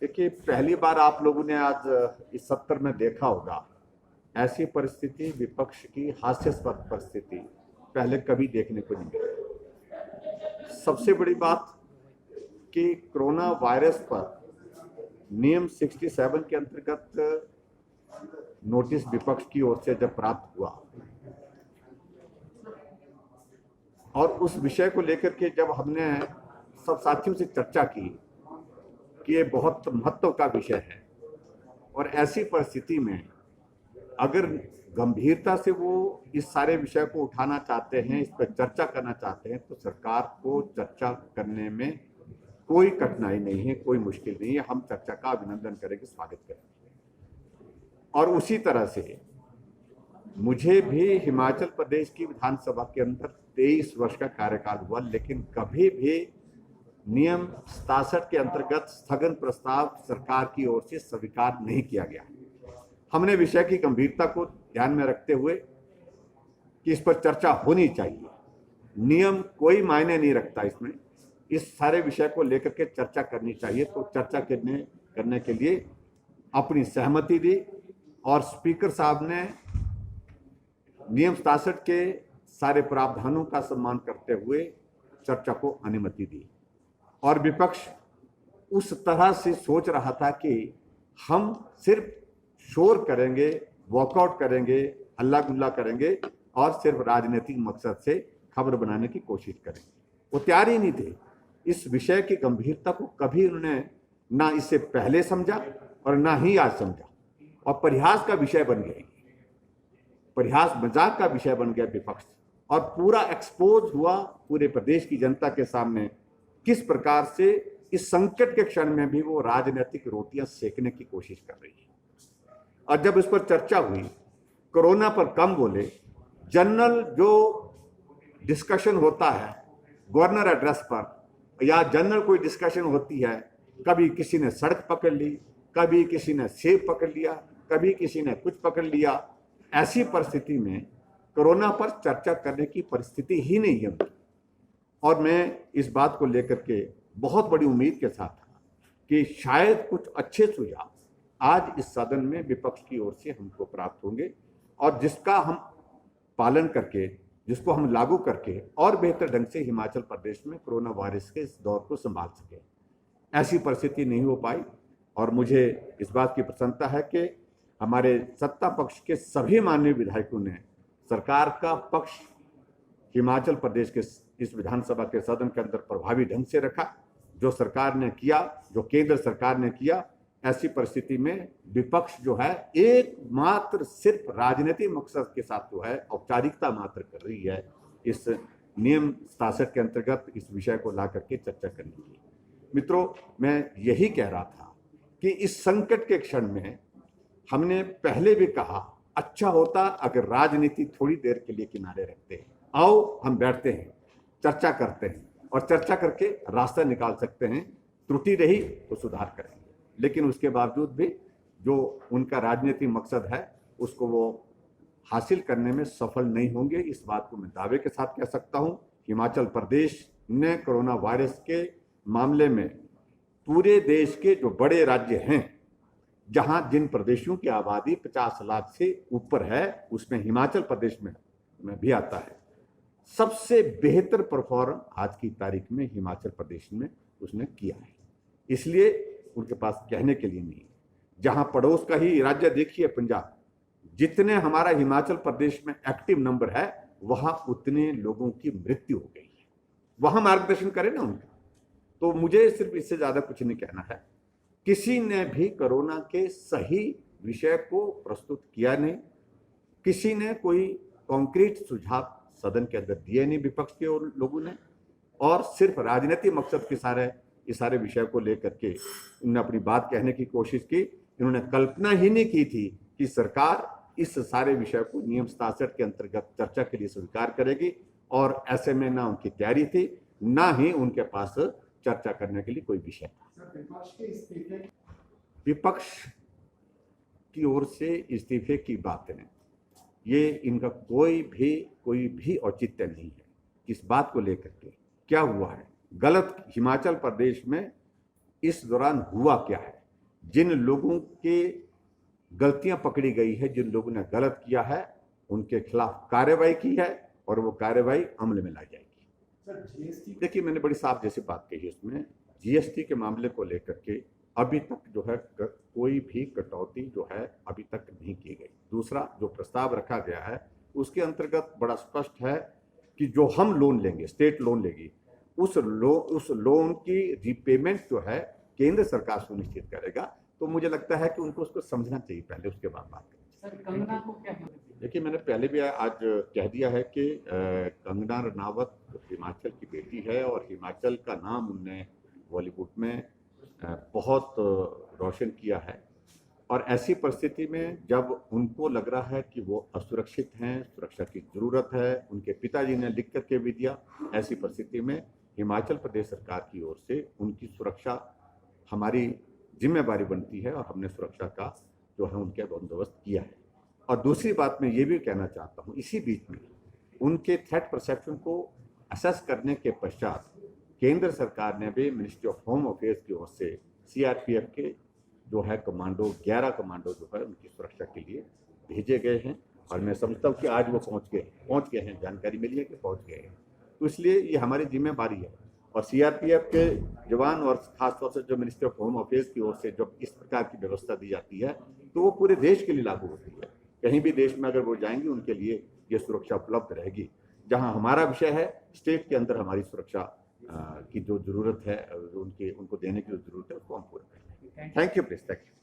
देखिए, पहली बार आप लोगों ने आज इस सत्र में देखा होगा, ऐसी परिस्थिति, विपक्ष की हास्यास्पद परिस्थिति पहले कभी देखने को नहीं मिली। सबसे बड़ी बात कि कोरोना वायरस पर नियम 67 के अंतर्गत नोटिस विपक्ष की ओर से जब प्राप्त हुआ और उस विषय को लेकर के जब हमने सब साथियों से चर्चा की कि ये बहुत महत्व का विषय है और ऐसी परिस्थिति में अगर गंभीरता से वो इस सारे विषय को उठाना चाहते हैं, इस पर चर्चा करना चाहते हैं, तो सरकार को चर्चा करने में कोई कठिनाई नहीं है, कोई मुश्किल नहीं है। हम चर्चा का अभिनंदन करेंगे, स्वागत करेंगे। और उसी तरह से मुझे भी हिमाचल प्रदेश की विधानसभा के अंदर 23 वर्ष का कार्यकाल हुआ, लेकिन कभी भी नियम 67 के अंतर्गत स्थगन प्रस्ताव सरकार की ओर से स्वीकार नहीं किया गया। हमने विषय की गंभीरता को ध्यान में रखते हुए कि इस पर चर्चा होनी चाहिए, नियम कोई मायने नहीं रखता, इसमें इस सारे विषय को लेकर के चर्चा करनी चाहिए, तो चर्चा करने के लिए अपनी सहमति दी और स्पीकर साहब ने नियम 67 के सारे प्रावधानों का सम्मान करते हुए चर्चा को अनुमति दी। और विपक्ष उस तरह से सोच रहा था कि हम सिर्फ शोर करेंगे, वॉकआउट करेंगे, हल्ला गुल्ला करेंगे और सिर्फ राजनीतिक मकसद से खबर बनाने की कोशिश करेंगे। वो तैयार ही नहीं थे। इस विषय की गंभीरता को कभी उन्होंने ना इससे पहले समझा और ना ही आज समझा, और परिहास का विषय बन गया, परिहास मजाक का विषय बन गया विपक्ष, और पूरा एक्सपोज हुआ पूरे प्रदेश की जनता के सामने किस प्रकार से इस संकट के क्षण में भी वो राजनीतिक रोटियां सेकने की कोशिश कर रही है। और जब इस पर चर्चा हुई, कोरोना पर कम बोले, जनरल जो डिस्कशन होता है गवर्नर एड्रेस पर या जनरल कोई डिस्कशन होती है, कभी किसी ने सड़क पकड़ ली, कभी किसी ने सेब पकड़ लिया, कभी किसी ने कुछ पकड़ लिया। ऐसी परिस्थिति में कोरोना पर चर्चा करने की परिस्थिति ही नहीं है। और मैं इस बात को लेकर के बहुत बड़ी उम्मीद के साथ था कि शायद कुछ अच्छे सुझाव आज इस सदन में विपक्ष की ओर से हमको प्राप्त होंगे और जिसका हम पालन करके, जिसको हम लागू करके और बेहतर ढंग से हिमाचल प्रदेश में कोरोना वायरस के इस दौर को संभाल सके। ऐसी परिस्थिति नहीं हो पाई और मुझे इस बात की प्रसन्नता है कि हमारे सत्ता पक्ष के सभी माननीय विधायकों ने सरकार का पक्ष हिमाचल प्रदेश के इस विधानसभा के सदन के अंदर प्रभावी ढंग से रखा। जो सरकार ने किया, जो केंद्र सरकार ने किया, ऐसी परिस्थिति में विपक्ष जो है एकमात्र सिर्फ राजनीतिक मकसद के साथ जो है औपचारिकता मात्र कर रही है इस नियम 67 के अंतर्गत इस विषय को ला करके चर्चा करने की। मित्रों, मैं यही कह रहा था कि इस संकट के क्षण में हमने पहले भी कहा, अच्छा होता अगर राजनीति थोड़ी देर के लिए किनारे रखते हैं, आओ हम बैठते हैं, चर्चा करते हैं और चर्चा करके रास्ता निकाल सकते हैं। त्रुटि रही तो सुधार करेंगे, लेकिन उसके बावजूद भी जो उनका राजनीतिक मकसद है उसको वो हासिल करने में सफल नहीं होंगे। इस बात को मैं दावे के साथ कह सकता हूं। हिमाचल प्रदेश ने कोरोना वायरस के मामले में पूरे देश के जो बड़े राज्य हैं, जहां जिन प्रदेशों की आबादी 50 लाख से ऊपर है, उसमें हिमाचल प्रदेश में भी आता है। सबसे बेहतर परफॉर्म आज की तारीख में हिमाचल प्रदेश में उसने किया है, इसलिए उनके पास कहने के लिए नहीं। जहां पड़ोस का ही राज्य देखिए पंजाब, जितने हमारा हिमाचल प्रदेश में एक्टिव नंबर है वहां उतने लोगों की मृत्यु हो गई है। वहां मार्गदर्शन करें ना उनका। तो मुझे सिर्फ इससे ज्यादा कुछ नहीं कहना है। किसी ने भी कोरोना के सही विषय को प्रस्तुत किया नहीं, किसी ने कोई कॉन्क्रीट सुझाव सदन के अंदर दिए नहीं विपक्ष के और लोगों ने, और सिर्फ राजनीतिक मकसद के इस सारे विषय को लेकर के इन्होंने अपनी बात कहने की कोशिश की। इन्होंने कल्पना ही नहीं की थी कि सरकार इस सारे विषय को नियम 67 के अंतर्गत चर्चा के लिए स्वीकार करेगी, और ऐसे में ना उनकी तैयारी थी, ना ही उनके पास चर्चा करने के लिए कोई विषय था। विपक्ष की ओर से इस्तीफे की बातें, ये इनका कोई भी औचित्य नहीं है। इस बात को लेकर के क्या हुआ है, गलत हिमाचल प्रदेश में इस दौरान हुआ क्या है, जिन लोगों की गलतियां पकड़ी गई है, जिन लोगों ने गलत किया है, उनके खिलाफ कार्रवाई की है और वो कार्रवाई अमल में लाई जाएगी। सर जीएसटी देखिए, मैंने बड़ी साफ जैसी बात कही है, उसमें जीएसटी के मामले को लेकर के अभी तक जो है कोई भी कटौती जो है अभी तक नहीं की गई। दूसरा, जो प्रस्ताव रखा गया है उसके अंतर्गत बड़ा स्पष्ट है कि जो हम लोन लेंगे, स्टेट लोन लेगी, उस लोन की रीपेमेंट जो है केंद्र सरकार सुनिश्चित करेगा। तो मुझे लगता है कि उनको उसको समझना चाहिए पहले, उसके बाद बात करें। सर कंगना को क्या देखिए, मैंने पहले भी आज कह दिया है कि कंगना रनावत हिमाचल की बेटी है और हिमाचल का नाम उनने बॉलीवुड में बहुत रोशन किया है। और ऐसी परिस्थिति में जब उनको लग रहा है कि वो असुरक्षित हैं, सुरक्षा की ज़रूरत है, उनके पिताजी ने लिख करके भी दिया, ऐसी परिस्थिति में हिमाचल प्रदेश सरकार की ओर से उनकी सुरक्षा हमारी जिम्मेदारी बनती है और हमने सुरक्षा का जो है उनके बंदोबस्त किया है। और दूसरी बात मैं ये भी कहना चाहता हूँ, इसी बीच में उनके थ्रेट परसेप्शन को असेस करने के पश्चात केंद्र सरकार ने भी मिनिस्ट्री ऑफ होम अफेयर्स की ओर से सीआरपीएफ के जो है कमांडो 11 कमांडो जो है उनकी सुरक्षा के लिए भेजे गए हैं। और मैं समझता हूँ कि आज वो पहुँच गए हैं, जानकारी मिली है कि पहुँच गए हैं। तो इसलिए ये हमारी जिम्मेदारी है। और सीआरपीएफ के जवान और खासतौर से जो मिनिस्ट्री ऑफ होम अफेयर्स की ओर से जब इस प्रकार की व्यवस्था दी जाती है तो वो पूरे देश के लिए लागू होती है। कहीं भी देश में अगर वो जाएंगे उनके लिए ये सुरक्षा उपलब्ध रहेगी। जहाँ हमारा विषय है, स्टेट के अंदर हमारी सुरक्षा की जो जरूरत है, उनको देने की जो जरूरत है, उसको हम पूरा करेंगे। Thank you please. Thank you.